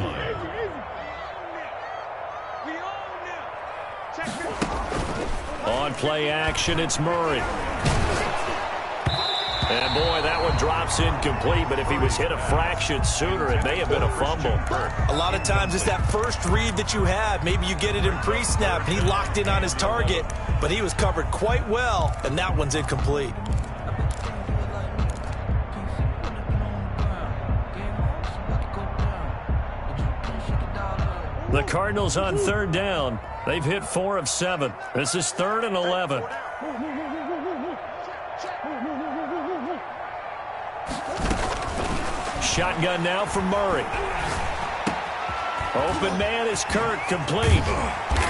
Speaker 2: On play action, it's Murray. And, boy, that one drops incomplete, but if he was hit a fraction sooner, it may have been a fumble.
Speaker 4: A lot of times it's that first read that you have. Maybe you get it in pre-snap, and he locked in on his target, but he was covered quite well, and that one's incomplete.
Speaker 2: The Cardinals on 3rd down. They've hit 4 of 7. This is 3rd and 11. Shotgun now from Murray. Open man is Kirk, complete.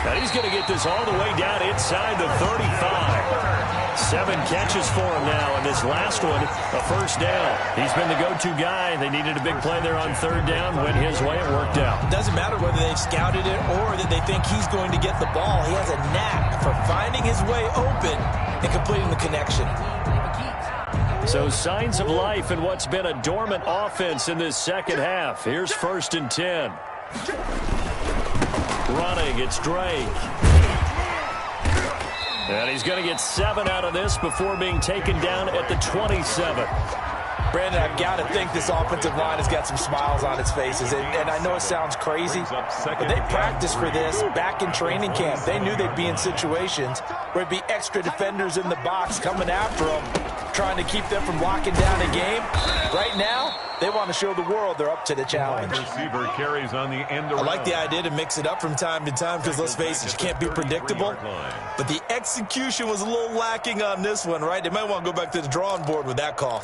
Speaker 2: And he's going to get this all the way down inside the 35. 7 catches for him now, and this last one, a first down. He's been the go-to guy. They needed a big play there on 3rd down. Went his way, it worked out.
Speaker 4: It doesn't matter whether they've scouted it or that they think he's going to get the ball. He has a knack for finding his way open and completing the connection.
Speaker 2: So signs of life in what's been a dormant offense in this second half. Here's 1st and 10. Running, it's Drake. And he's going to get 7 out of this before being taken down at the 27.
Speaker 4: Brandon, I've got to think this offensive line has got some smiles on its faces. And I know it sounds crazy, but they practiced for this back in training camp. They knew they'd be in situations where it'd be extra defenders in the box coming after them, trying to keep them from locking down a game. Right now, they want to show the world they're up to the challenge.
Speaker 3: Receiver carries on the end
Speaker 4: I like the idea to mix it up from time to time because, let's face it, you can't be predictable. But the execution was a little lacking on this one, right? They might want to go back to the drawing board with that call.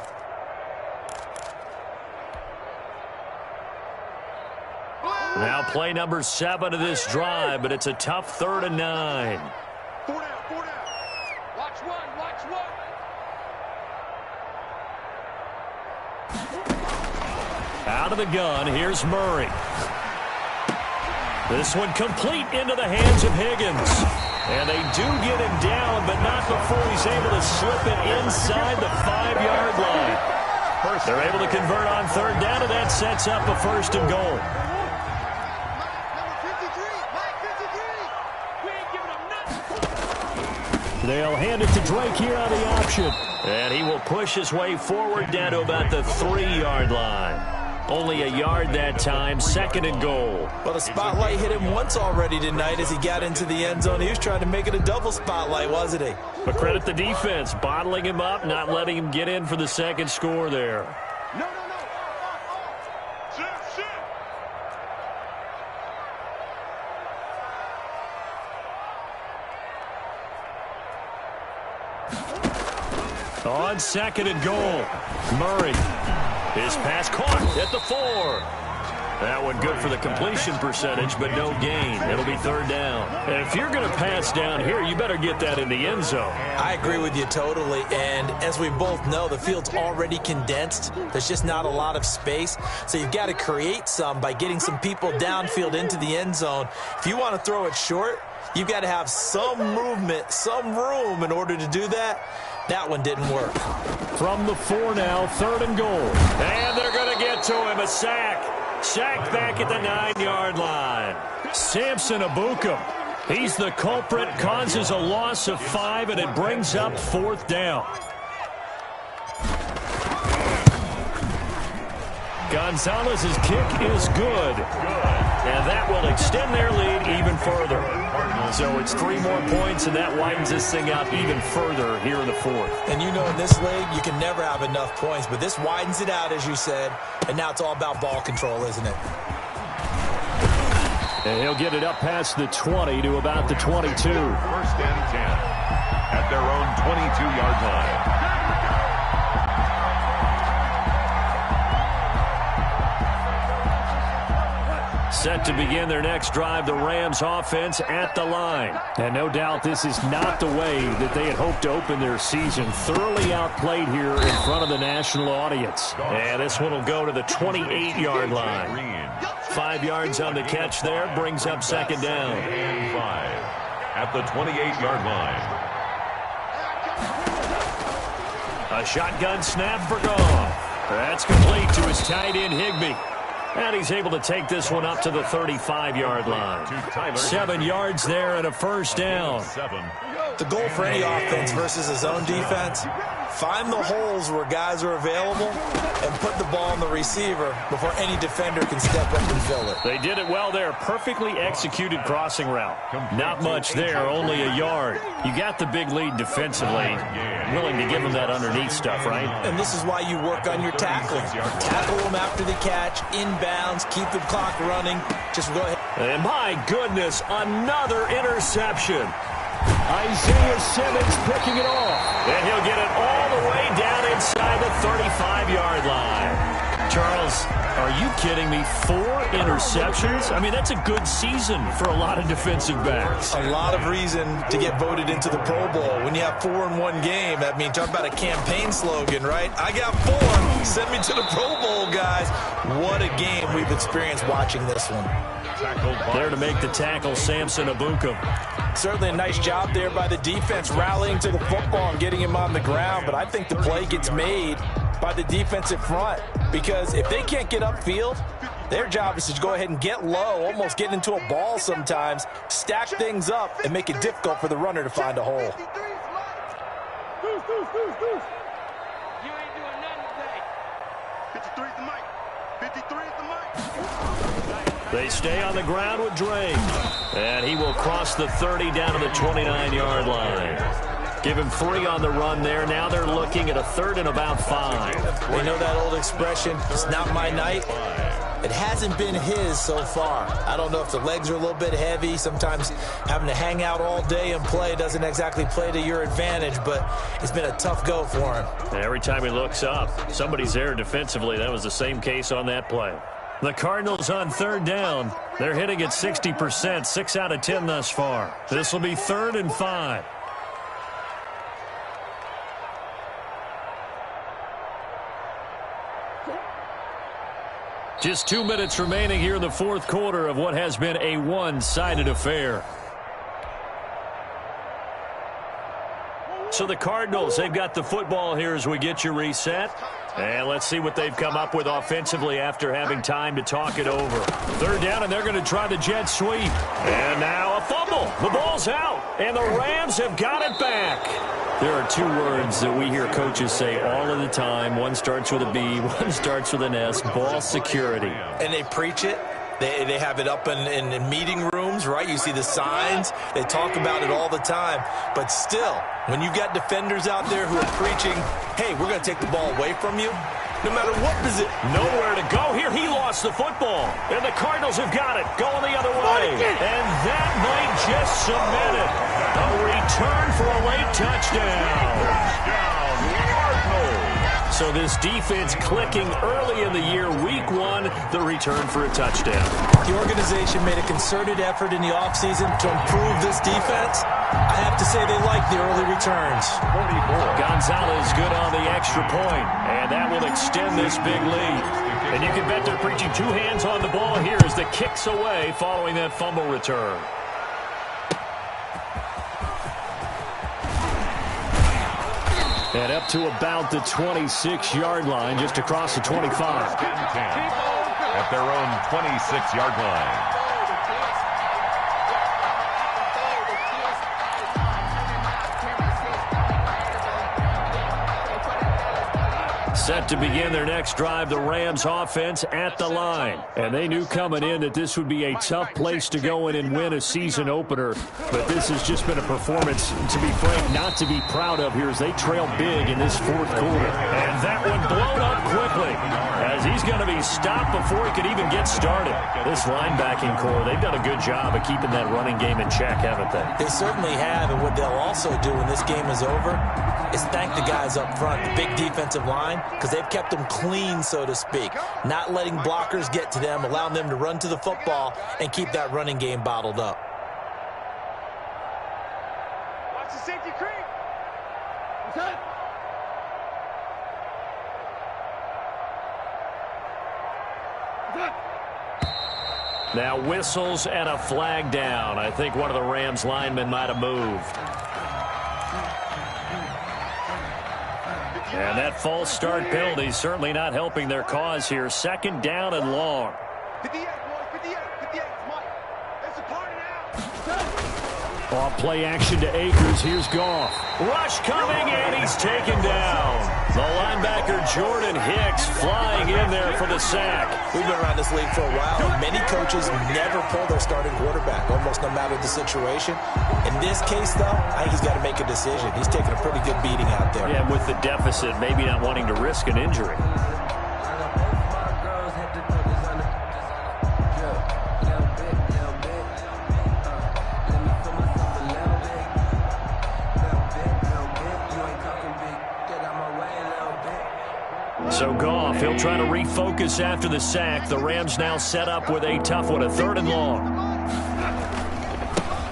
Speaker 2: Now play number 7 of this drive, but it's a tough 3rd and 9.
Speaker 5: 4 down, 4 down. Watch one, watch one.
Speaker 2: Out of the gun, here's Murray. This one complete into the hands of Higgins. And they do get him down, but not before he's able to slip it inside the 5-yard line. They're able to convert on 3rd down, and that sets up a 1st and goal. They'll hand it to Drake here on the option. And he will push his way forward down to about the 3-yard line. Only a yard that time, 2nd and goal.
Speaker 4: Well, the spotlight hit him once already tonight as he got into the end zone. He was trying to make it a double spotlight, wasn't he?
Speaker 2: But credit the defense, bottling him up, not letting him get in for the 2nd score there.
Speaker 5: No. Sit.
Speaker 2: On 2nd and goal, Murray. His pass caught at the 4. That one good for the completion percentage, but no gain. It'll be third down. And if you're going to pass down here, you better get that in the end zone.
Speaker 4: I agree with you totally. And as we both know, the field's already condensed. There's just not a lot of space. So you've got to create some by getting some people downfield into the end zone. If you want to throw it short, you've got to have some movement, some room in order to do that. That one didn't work.
Speaker 2: From the 4 now, third and goal. And they're going to get to him. A sack. Sacked back at the 9-yard line. Samson Ebukam. He's the culprit, causes a loss of 5, and it brings up fourth down. Gonzalez's kick is good. And that will extend their lead even further. So it's 3 more points, and that widens this thing out even further here in the fourth.
Speaker 4: And you know in this league, you can never have enough points, but this widens it out, as you said, and now it's all about ball control, isn't it?
Speaker 2: And he'll get it up past the 20 to about the 22.
Speaker 3: First and 10 at their own 22-yard line.
Speaker 2: Set to begin their next drive, the Rams offense at the line. And no doubt this is not the way that they had hoped to open their season. Thoroughly outplayed here in front of the national audience. And this one will go to the 28-yard line. 5 yards on the catch there, brings up second down.
Speaker 3: And 5 at the 28-yard line.
Speaker 2: A shotgun snap for Goff. That's complete to his tight end, Higbee. And he's able to take this one up to the 35-yard line. 7 yards there and a first down.
Speaker 4: The goal for any offense versus his own defense, find the holes where guys are available and put the ball on the receiver before any defender can step up and fill it.
Speaker 2: They did it well there. Perfectly executed crossing route. Not much there, only a yard. You got the big lead defensively. Willing to give them that underneath stuff, right?
Speaker 4: And this is why you work on your tackling. Tackle them after the catch, inbounds, keep the clock running. Just go ahead.
Speaker 2: And my goodness, another interception. Isaiah Simmons picking it off. And he'll get it all the way down inside the 35-yard line. Charles, are you kidding me? 4 interceptions? I mean, that's a good season for a lot of defensive backs.
Speaker 4: A lot of reason to get voted into the Pro Bowl. When you have 4 in one game, I mean, talk about a campaign slogan, right? I got 4. Send me to the Pro Bowl, guys. What a game we've experienced watching this one.
Speaker 2: There to make the tackle, Samson Ebukam.
Speaker 4: Certainly a nice job there by the defense, rallying to the football and getting him on the ground. But I think the play gets made by the defensive front, because if they can't get upfield, their job is to go ahead and get low, almost get into a ball sometimes, stack things up, and make it difficult for the runner to find a hole.
Speaker 5: You ain't doing nothing today. 53 is the mic. 53 is the mic.
Speaker 2: They stay on the ground with Drake. And he will cross the 30 down to the 29-yard line. Give him 3 on the run there. Now they're looking at a third and about 5.
Speaker 4: We know that old expression, it's not my night. It hasn't been his so far. I don't know if the legs are a little bit heavy. Sometimes having to hang out all day and play doesn't exactly play to your advantage, but it's been a tough go for him.
Speaker 2: Every time he looks up, somebody's there defensively. That was the same case on that play. The Cardinals on third down. They're hitting at 60%, 6 out of 10 thus far. This will be 3rd and 5. Just 2 minutes remaining here in the fourth quarter of what has been a one-sided affair. So the Cardinals, they've got the football here as we get you reset. And let's see what they've come up with offensively after having time to talk it over. 3rd down, and they're going to try the jet sweep. And now a fumble. The ball's out, and the Rams have got it back. There are 2 words that we hear coaches say all of the time. One starts with a B, one starts with an S, ball security.
Speaker 4: And they preach it. They have it up in meeting rooms, right? You see the signs. They talk about it all the time. But still, when you've got defenders out there who are preaching, hey, we're going to take the ball away from you, no matter what position.
Speaker 2: Nowhere to go here. He lost the football. And the Cardinals have got it. Going the other way. And that might just cemented. A return for a late touchdown. So this defense clicking early in the year, week one, the return for a touchdown.
Speaker 4: The organization made a concerted effort in the offseason to improve this defense. I have to say they like the early returns.
Speaker 3: 44.
Speaker 2: Gonzalez good on the extra point, and that will extend this big lead. And you can bet they're preaching two hands on the ball here as the kick's away following that fumble return. And up to about the 26-yard line, just across the 25.
Speaker 3: 10-10 at their own 26-yard line.
Speaker 2: Set to begin their next drive, the Rams offense at the line. And they knew coming in that this would be a tough place to go in and win a season opener. But this has just been a performance, to be frank, not to be proud of here as they trail big in this fourth quarter. And that one blown up quickly as he's going to be stopped before he could even get started. This linebacking core, they've done a good job of keeping that running game in check, haven't they?
Speaker 4: They certainly have, and what they'll also do when this game is over is thank the guys up front, the big defensive line, because they've kept them clean, so to speak, not letting blockers get to them, allowing them to run to the football and keep that running game bottled up.
Speaker 5: Watch the safety creep. Okay.
Speaker 2: Now whistles and a flag down. I think one of the Rams linemen might have moved. And that false start penalty certainly not helping their cause here. Second down and long.
Speaker 5: 58, boys, 58, 58. Mike, it's a party now.
Speaker 2: Off play action to Akers. Here's Goff. Rush coming, and he's taken down. The linebacker Jordan Hicks flying in there for the sack.
Speaker 4: We've been around this league for a while. Many coaches never pull their starting quarterback, almost no matter the situation. In this case, though, I think he's got to make a decision. He's taking a pretty good beating out there.
Speaker 2: Yeah, with the deficit, maybe not wanting to risk an injury. So Goff, he'll try to refocus after the sack. The Rams now set up with a tough one, a third and long.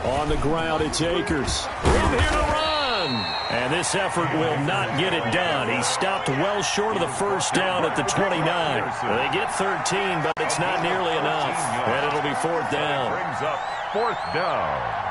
Speaker 2: On the ground, it's Akers. Room here to run. And this effort will not get it done. He stopped well short of the first down at the 29. They get 13, but it's not nearly enough. And it'll be fourth down.
Speaker 3: Brings up fourth down.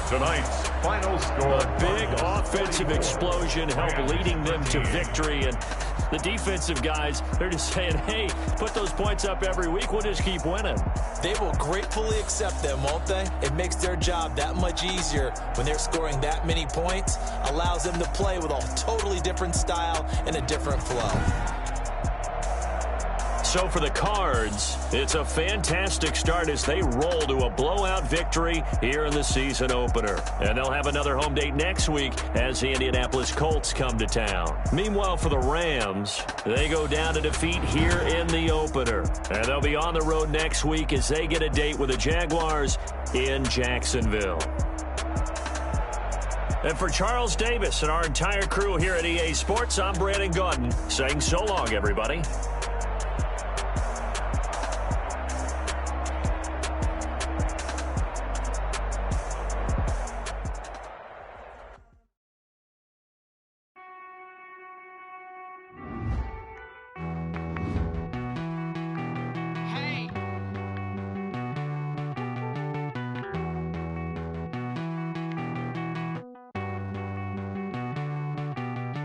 Speaker 3: Tonight's final score.
Speaker 2: A big offensive explosion helped leading them to victory. And the defensive guys, they're just saying, hey, put those points up every week. We'll just keep winning.
Speaker 4: They will gratefully accept them, won't they? It makes their job that much easier when they're scoring that many points. Allows them to play with a totally different style and a different flow.
Speaker 2: So for the Cards, it's a fantastic start as they roll to a blowout victory here in the season opener. And they'll have another home date next week as the Indianapolis Colts come to town. Meanwhile, for the Rams, they go down to defeat here in the opener. And they'll be on the road next week as they get a date with the Jaguars in Jacksonville. And for Charles Davis and our entire crew here at EA Sports, I'm Brandon Gaudin saying so long, everybody.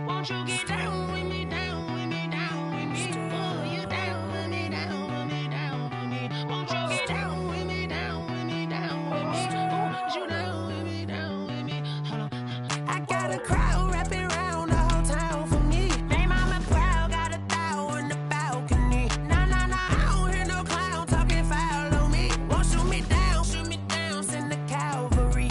Speaker 6: Won't you get down with me, down with me, down with me? Oh, you down with me, down with me, down with me. Won't you get down with me, down with me, down with me? Oh, you down with me, down with me? Hold on. I got a crowd wrapping around the whole town for me. They mama proud, got a thou in the balcony. Nah, nah, nah, I don't hear no clown talking foul on me. Won't shoot me down, send the cavalry.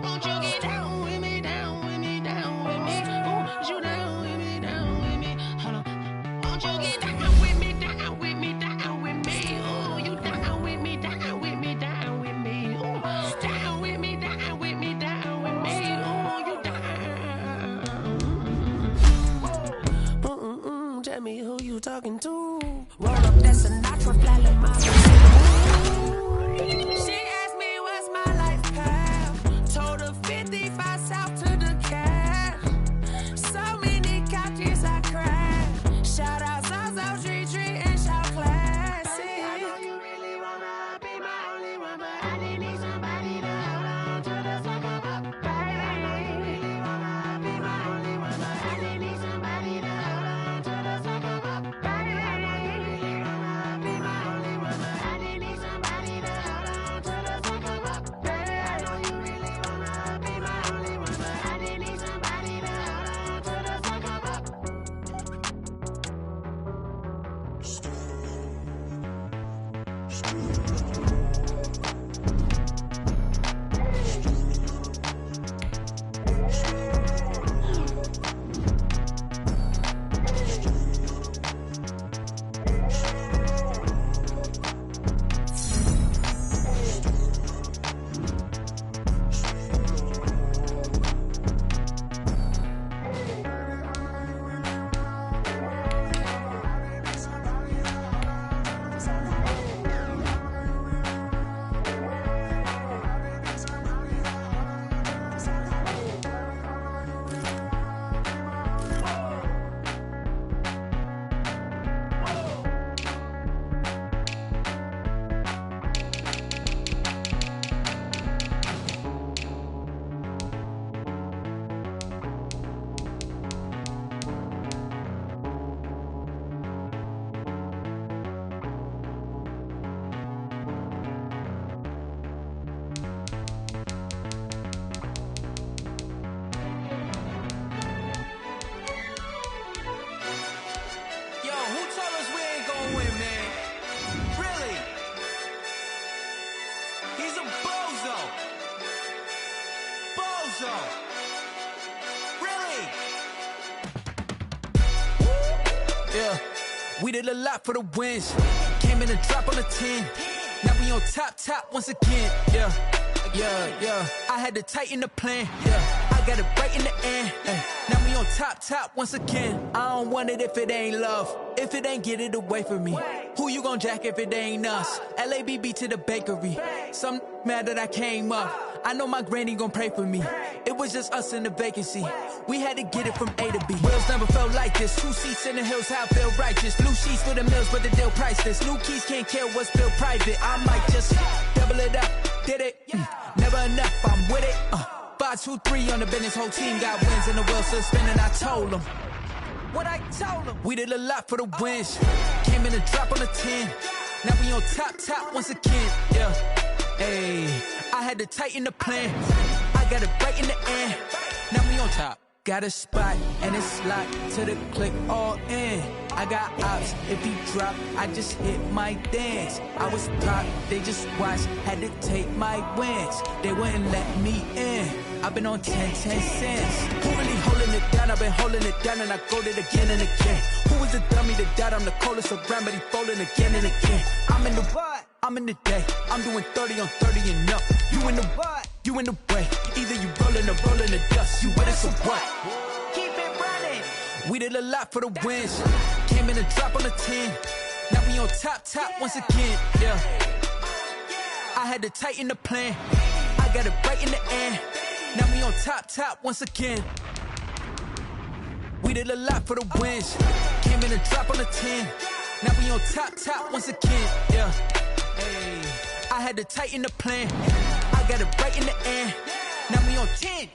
Speaker 6: Won't you get down with me, down with me, down with me? Ooh, you down with me, down with me? Hold on. Won't you get down with me, down with me, down with me? Ooh, you down with me, down with me, down with me? Ooh, down with me, down with me, down with me? Ooh, you down. Tell me who you talking to. Roll up that Sinatra, fly like my. She asked me what's my life path. Told her 55 south to the cash. So many couches I crashed. Shout out South Street and shout classy. I know you really wanna be my only one, but I didn't need somebody to hold on to the sucker up. Baby, I know you really wanna be my only one, but I didn't need somebody to hold on to the sucker up. Baby, I know you really wanna be my only one, but I didn't need somebody to hold on to the sucker up. Baby, I know you really wanna be my only one, but I didn't need somebody to hold on to the sucker up. Yo, who told us we ain't gonna win, man? Really? He's a bozo. Bozo. Really? Yeah, we did a lot for the wins. Came in and drop on the 10. Now we on top once again. Yeah. I had to tighten the plan. Yeah, I got it right in the end. Now we on top once again. I don't want it if it ain't love. If it ain't, get it away from me. Who you gon' jack if it ain't us? LABB to the bakery. Some mad that I came up. I know my granny gon' pray for me. It was just us in the vacancy. We had to get it from A to B. Wheels never felt like this. 2 seats in the hills, how I feel righteous. Blue sheets for the mills, but the deal priceless. New keys can't kill what's built private. I might just double it up. Did it? Never enough, I'm with it. 5, 2, 3 on the business. Whole team got wins and the wheels still spinning. I told them what I told them. We did a lot for the wins. Came in and drop on the 10. Now we on top once again. Yeah. Hey, I had to tighten the plan. I got it right in the end. Now we on top. Got a spot and it's locked to the click all in. I got ops, if he drop, I just hit my dance. I was top, they just watched, had to take my wins. They wouldn't let me in. I've been on 10 cents. Who really holding it down? I've been holding it down and I go it again and again. Who was the dummy that died? I'm the coldest around, but he folding again and again. I'm in the what? I'm in the day. I'm doing 30 on 30 and up. You in the what? You in the way. Either you rolling or rolling the dust. You with us or what? Keep it running. We did a lot for the wins. Came in and drop on the 10. Now we on top once again. Yeah. I had to tighten the plan. I got it right in the end. Now we on top once again. We did a lot for the wins. Came in and drop on the 10. Now we on top once again. Yeah. Hey, I had to tighten the plan. I got it right in the end. Now we on 10.